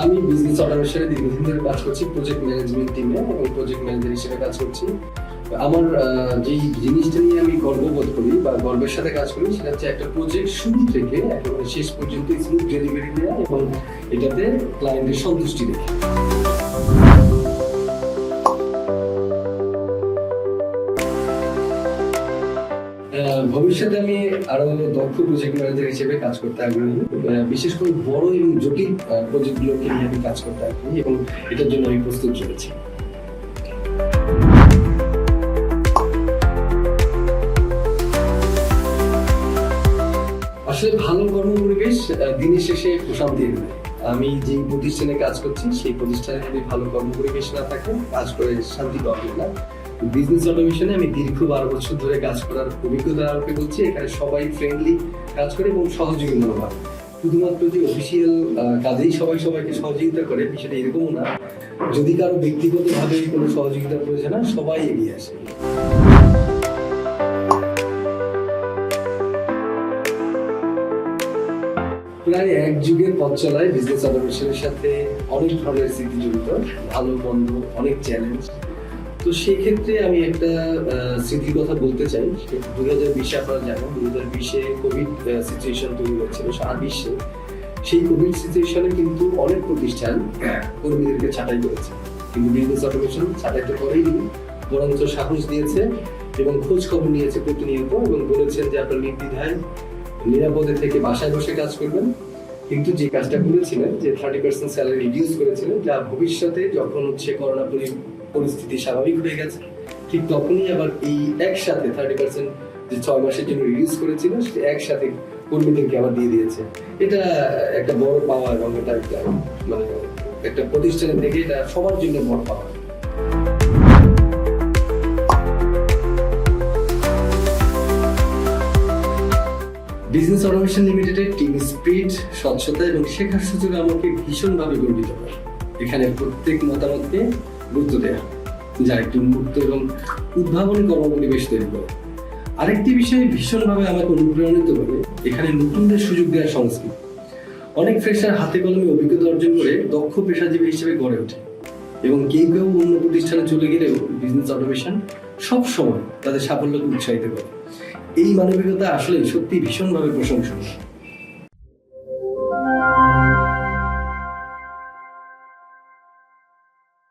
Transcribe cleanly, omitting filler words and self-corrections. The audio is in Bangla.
আমি বিজনেস অটোমেশনে দীর্ঘদিন ধরে কাজ করছি প্রজেক্ট ম্যানেজমেন্ট টিমে এবং প্রজেক্ট ম্যানেজার হিসেবে কাজ করছি। আমার যেই জিনিসটা নিয়ে আমি গর্ববোধ করি বা গর্বের সাথে কাজ করি সেটা হচ্ছে একটা প্রজেক্ট শুরু থেকে একেবারে শেষ পর্যন্ত স্মুথ ডেলিভারি দেওয়া এবং এটাতে ক্লায়েন্টের সন্তুষ্টি দেখে। ভবিষ্যতে আমি আরো দক্ষ প্রজেক্ট ম্যানেজার হিসেবে কাজ করতে আগ্রহী, বিশেষ করে বড় এবং জটিল প্রজেক্টগুলোকে নিয়ে আমি কাজ করতে আগ্রহী এবং এটার জন্য আমি প্রস্তুত চলেছি। আসলে ভালো কর্মপরিবেশ দিনের শেষে প্রশান্তি দেবে। আমি যে প্রতিষ্ঠানে কাজ করছি সেই প্রতিষ্ঠানে যদি ভালো কর্মপরিবেশ না থাকে কাজ করে শান্তি পাওয়া যায় না। বিজনেস অটোমেশনে আমি দীর্ঘ 12 বছর ধরে কাজ করার অভিজ্ঞতা আরোপে বলছি, এখানে সবাই ফ্রেন্ডলি কাজ করে এবং সহযোগী মনোভাব। শুধুমাত্র যে অফিসিয়াল কাজেই সবাই সবাইকে সহযোগিতা করে বিষয়টা এরকমও না, যদি কারো ব্যক্তিগতভাবে কোনো সহযোগিতার প্রয়োজন হয় সবাই এগিয়ে আসে। প্রায় এক যুগের পথ চলায় বিজনেস অটোমেশনের সাথে অনেক ধরনের স্মৃতি জড়িত, ভালো মন্দ অনেক চ্যালেঞ্জ। তো সেই ক্ষেত্রে আমি একটা স্মৃতির কথা বলতে চাই। 2020 আপনারা জানেন 2020-এ কোভিড সিচুয়েশন তৈরি হয়েছিল সারা বিশ্বে। সেই কোভিড সিচুয়েশনে কিন্তু অনেক প্রতিষ্ঠান কর্মীদেরকে ছাঁটাই করেছে, কিন্তু বিজনেস অটোমেশন ছাঁটাই তো করেইনি, বরঞ্চ সাহস দিয়েছে এবং খোঁজ খবর নিয়েছে প্রতিনিয়ত এবং বলেছেন যে আপনার নির্দ্বিধায় নিরাপদে থেকে বাসায় বসে কাজ করবেন। কিন্তু যে কাজটা করেছিলেন যে 30% স্যালারি রিডিউস করেছিলেন, যা ভবিষ্যতে যখন হচ্ছে করোনা পরিস্থিতি স্বাভাবিক হয়ে গেছে ঠিক তখনই আবার এই একসাথে 30% যে 6 মাসের জন্য রিডিউস করেছিল সেটা একসাথে কর্মীদেরকে আবার দিয়ে দিয়েছে। এটা একটা বড় পাওয়া এবং এটা একটা মানে একটা প্রতিষ্ঠানের থেকে এটা সবার জন্য বড় পাওয়া। বিজনেস অটোমেশন লিমিটেডের টিম স্পিরিট, স্বচ্ছতা এবং শেখার সুযোগ আমাকে ভীষণভাবে গর্বিত করে। এখানে প্রত্যেক মতামতকে গুরুত্ব দেওয়া, যা একটি উন্মুক্ত এবং উদ্ভাবনী কর্মপরিবেশ তৈরি করে। আরেকটি বিষয় ভীষণভাবে আমাকে অনুপ্রাণিত করে, এখানে নতুনদের সুযোগ দেওয়ার সংস্কৃতি। অনেক ফ্রেশার হাতে কলমে অভিজ্ঞতা অর্জন করে দক্ষ পেশাজীবী হিসেবে গড়ে ওঠে এবং কেউ কেউ অন্য প্রতিষ্ঠানে চলে গেলেও বিজনেস অটোমেশন সবসময় তাদের সাফল্যকে উৎসাহিত করে। এই মানবিকতা আসলে সত্যি ভীষণভাবে প্রশংসনীয়।